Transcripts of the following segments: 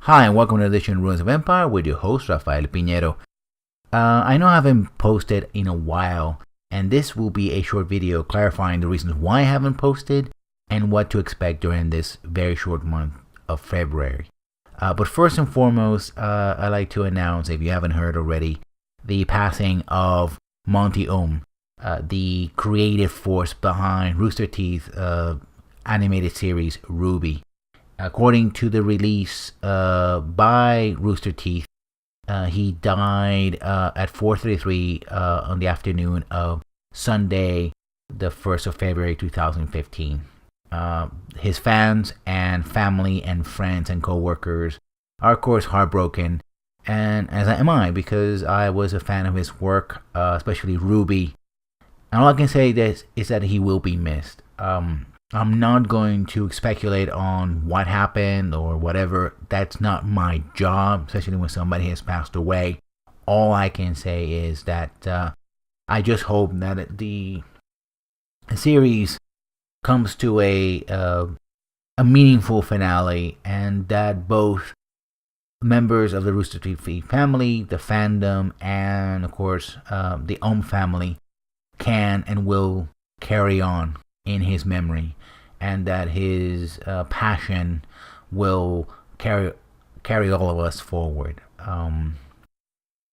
Hi, and welcome to Edition Ruins of Empire with your host, Rafael Pinheiro. I know I haven't posted in a while, and this will be a short video clarifying the reasons why I haven't posted and what to expect during this very short month of February. But first and foremost, I'd like to announce, if you haven't heard already, the passing of Monty Oum, the creative force behind Rooster Teeth animated series RWBY. According to the release by Rooster Teeth, he died at 4:33 on the afternoon of Sunday, the 1st of February 2015. His fans and family and friends and co-workers are, of course, heartbroken, and as am I, because I was a fan of his work, especially RWBY. And all I can say is that he will be missed. I'm not going to speculate on what happened or whatever. That's not my job, especially when somebody has passed away. All I can say is that I just hope that the series comes to a meaningful finale, and that both members of the Rooster Teeth family, the fandom, and of course the Oum family can and will carry on in his memory, and that his passion will carry all of us forward.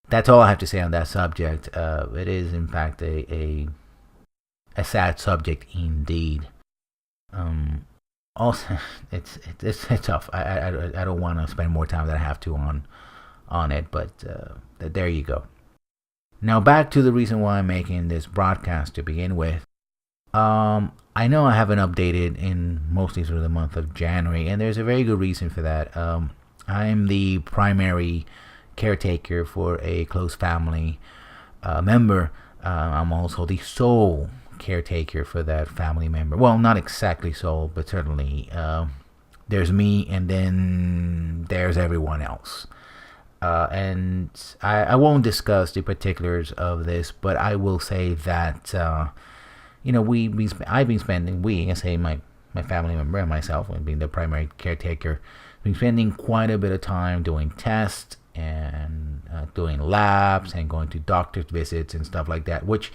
That's all I have to say on that subject. It is, in fact, a sad subject indeed. Also, it's tough. I don't want to spend more time than I have to on it, but there you go. Now back to the reason why I'm making this broadcast to begin with. I know I haven't updated in mostly through the month of January, and there's a very good reason for that. I'm the primary caretaker for a close family member. I'm also the sole caretaker for that family member. Well, not exactly sole, but certainly there's me, and then there's everyone else. And I won't discuss the particulars of this, but I will say that I've been spending, I say my family member and myself, being the primary caretaker, been spending quite a bit of time doing tests and doing labs and going to doctor's visits and stuff like that, which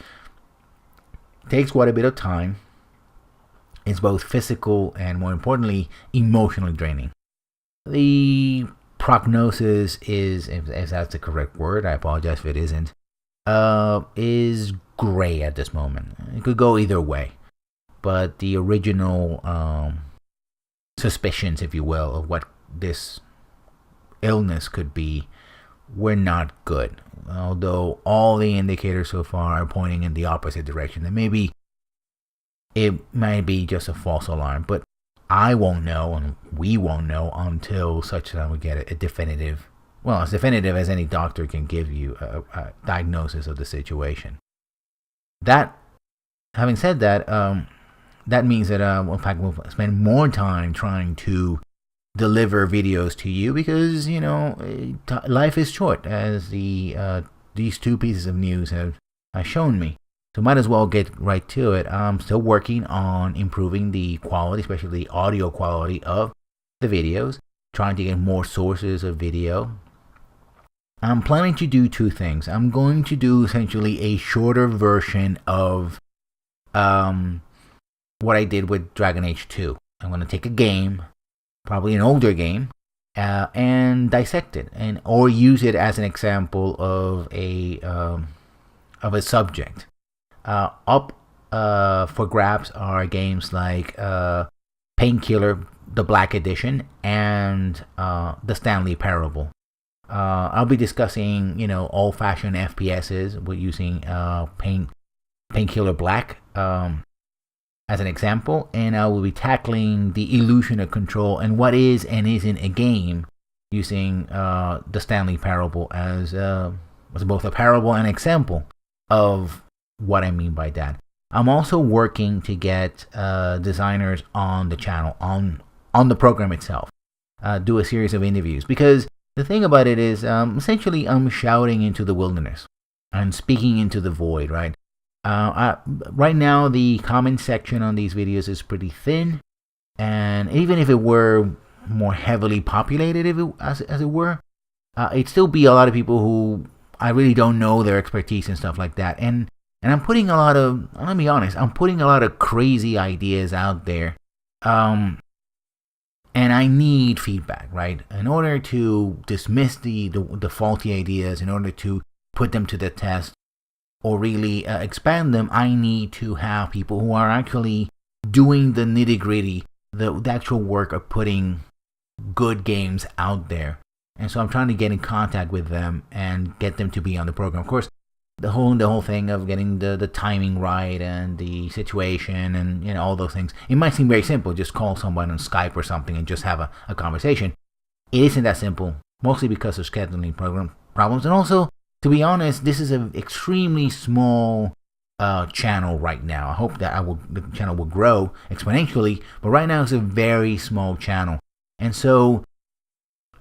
takes quite a bit of time. It's both physical and, more importantly, emotionally draining. The prognosis is, if that's the correct word, I apologize if it isn't, is gray at this moment. It could go either way, but the original suspicions, if you will, of what this illness could be were not good, although all the indicators so far are pointing in the opposite direction. And maybe it might be just a false alarm, but I won't know, and we won't know until such time we get a definitive, well, as definitive as any doctor can give you, a diagnosis of the situation. That, having said that, that means that in fact we'll spend more time trying to deliver videos to you, because life is short, as these two pieces of news have shown me. So might as well get right to it. I'm still working on improving the quality, especially the audio quality of the videos, trying to get more sources of video. I'm planning to do two things. I'm going to do essentially a shorter version of what I did with Dragon Age 2. I'm going to take a game, probably an older game, and dissect it, or use it as an example of a subject. Up for grabs are games like Painkiller, the Black Edition, and the Stanley Parable. I'll be discussing, old-fashioned FPSs with using Painkiller Black as an example, and I will be tackling the illusion of control and what is and isn't a game using the Stanley Parable as both a parable and example of what I mean by that. I'm also working to get designers on the channel, on the program itself, do a series of interviews, because the thing about it is, essentially, I'm shouting into the wilderness. I'm speaking into the void, right? Right now, the comment section on these videos is pretty thin, and even if it were more heavily populated, as it were, it'd still be a lot of people who I really don't know their expertise and stuff like that. And I'm putting a lot of, let me be honest, I'm putting a lot of crazy ideas out there. And I need feedback, right? In order to dismiss the faulty ideas, in order to put them to the test, or really expand them, I need to have people who are actually doing the nitty-gritty, the actual work of putting good games out there. And so I'm trying to get in contact with them and get them to be on the program. Of course, the whole thing of getting the timing right and the situation and all those things. It might seem very simple. Just call someone on Skype or something and just have a conversation. It isn't that simple, mostly because of scheduling program problems. And also, to be honest, this is an extremely small channel right now. I hope that the channel will grow exponentially, but right now it's a very small channel. And so,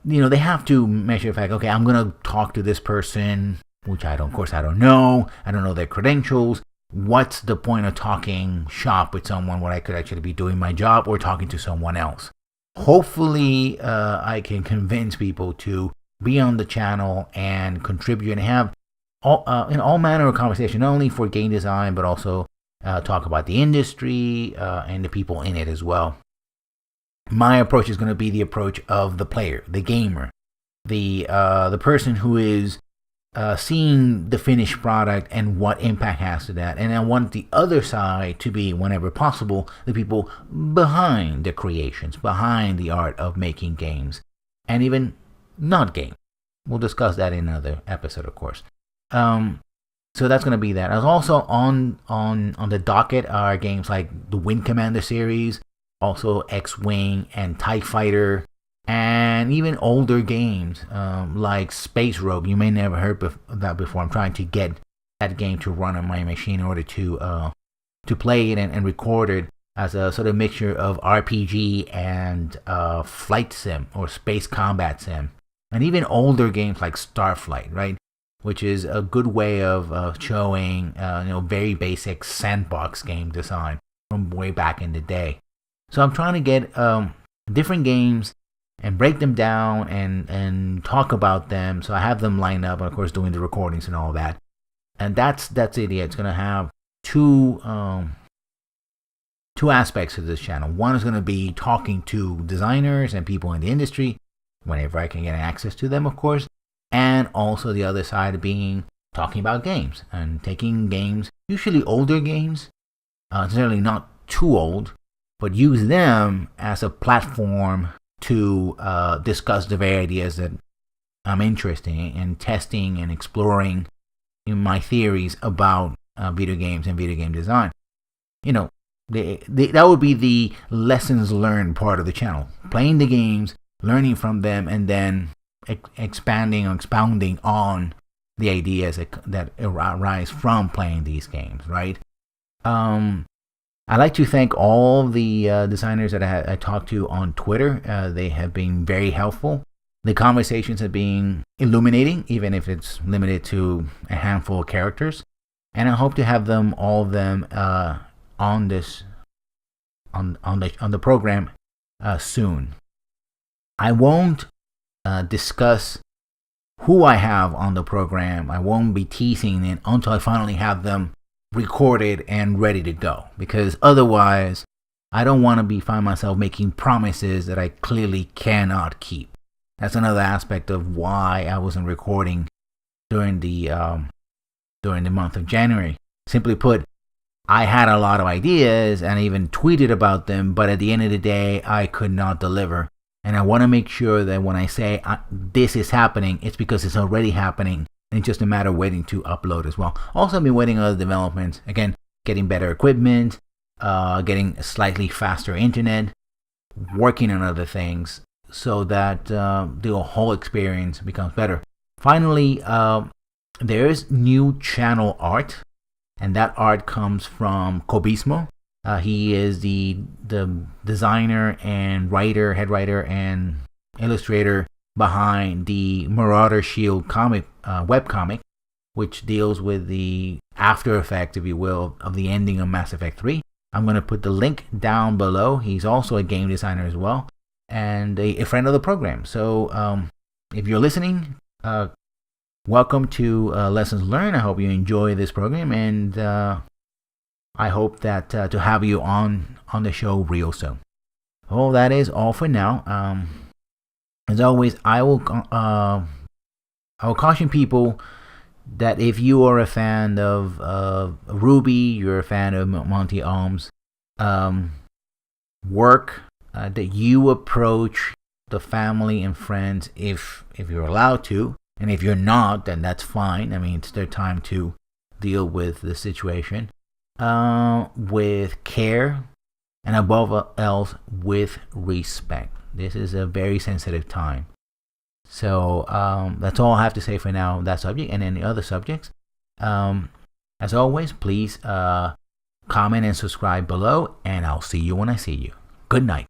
they have to measure the fact, okay, I'm going to talk to this person, which I don't know. I don't know their credentials. What's the point of talking shop with someone when I could actually be doing my job or talking to someone else? Hopefully, I can convince people to be on the channel and contribute and have all manner of conversation, not only for game design, but also talk about the industry and the people in it as well. My approach is going to be the approach of the player, the gamer, the person who is seeing the finished product and what impact has to that. And I want the other side to be, whenever possible, the people behind the creations, behind the art of making games, and even not game. We'll discuss that in another episode, of course. So that's going to be that. As also on the docket are games like the Wind Commander series, also X-Wing and TIE Fighter, and even older games like Space Rogue. You may never heard of that before. I'm trying to get that game to run on my machine in order to play it and record it as a sort of mixture of RPG and flight sim or space combat sim. And even older games like Starflight, right? Which is a good way of showing very basic sandbox game design from way back in the day. So I'm trying to get different games and break them down and talk about them. So I have them lined up, and of course doing the recordings and all that. And that's it. Yeah, it's going to have two aspects of this channel. One is going to be talking to designers and people in the industry, whenever I can get access to them, of course. And also the other side being talking about games and taking games, usually older games, certainly not too old, but use them as a platform to discuss the very ideas that I'm interested in testing and exploring in my theories about video games and video game design. That would be the lessons learned part of the channel. Playing the games, learning from them, and then expounding on the ideas that arise from playing these games, right? I'd like to thank all the designers that I talked to on Twitter. They have been very helpful. The conversations have been illuminating, even if it's limited to a handful of characters. And I hope to have all of them on the program soon. I won't discuss who I have on the program. I won't be teasing it until I finally have them recorded and ready to go, because otherwise I don't want to find myself making promises that I clearly cannot keep. That's another aspect of why I wasn't recording during the month of January. Simply put, I had a lot of ideas and I even tweeted about them, but at the end of the day I could not deliver. And I want to make sure that when I say this is happening, it's because it's already happening. And it's just a matter of waiting to upload as well. Also, I've been waiting on other developments. Again, getting better equipment, getting a slightly faster internet, working on other things so that the whole experience becomes better. Finally, there's new channel art, and that art comes from Cobismo. He is the designer and writer, head writer and illustrator behind the Marauder Shield comic, webcomic, which deals with the after effect, if you will, of the ending of Mass Effect 3. I'm going to put the link down below. He's also a game designer as well. and a friend of the program. So if you're listening, welcome to Lessons Learned. I hope you enjoy this program, and I hope that to have you on the show real soon. Well, that is all for now. As always, I will caution people that if you are a fan of Ruby, you're a fan of Monty Ohms, work that you approach the family and friends if you're allowed to, and if you're not, then that's fine. I mean, it's their time to deal with the situation with care, and above else with respect. This is a very sensitive time. So that's all I have to say for now on that subject and any other subjects. As always, please comment and subscribe below, and I'll see you when I see you. Good night.